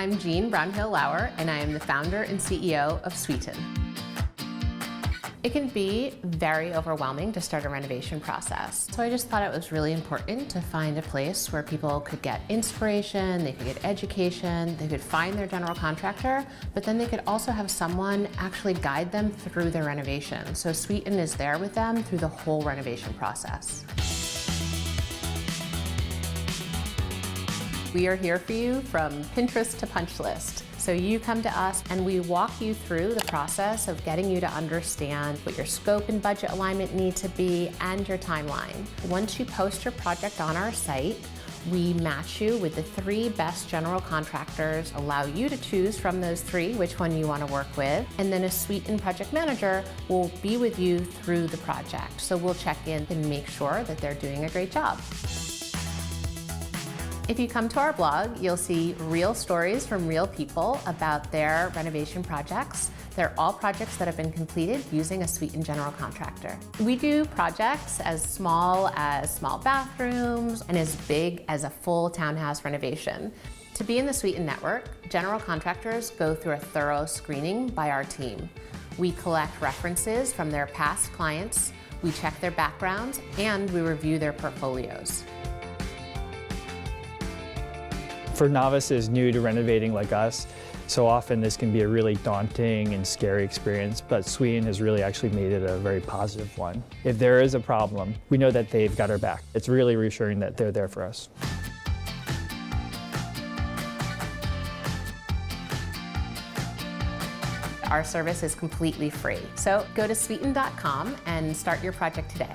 I'm Jean Brownhill-Lauer, and I am the founder and CEO of Sweeten. It can be very overwhelming to start a renovation process. So I just thought it was really important to find a place where people could get inspiration, they could get education, they could find their general contractor, but then they could also have someone actually guide them through their renovation. So Sweeten is there with them through the whole renovation process. We are here for you from Pinterest to punch list. So you come to us and we walk you through the process of getting you to understand what your scope and budget alignment need to be and your timeline. Once you post your project on our site, we match you with the 3 best general contractors, allow you to choose from those 3 which one you want to work with, and then a Sweeten project manager will be with you through the project. So we'll check in and make sure that they're doing a great job. If you come to our blog, you'll see real stories from real people about their renovation projects. They're all projects that have been completed using a Sweeten general contractor. We do projects as small bathrooms and as big as a full townhouse renovation. To be in the Sweeten network, general contractors go through a thorough screening by our team. We collect references from their past clients, we check their backgrounds, and we review their portfolios. For novices new to renovating like us, so often this can be a really daunting and scary experience, but Sweeten has really actually made it a very positive one. If there is a problem, we know that they've got our back. It's really reassuring that they're there for us. Our service is completely free. So go to Sweeten.com and start your project today.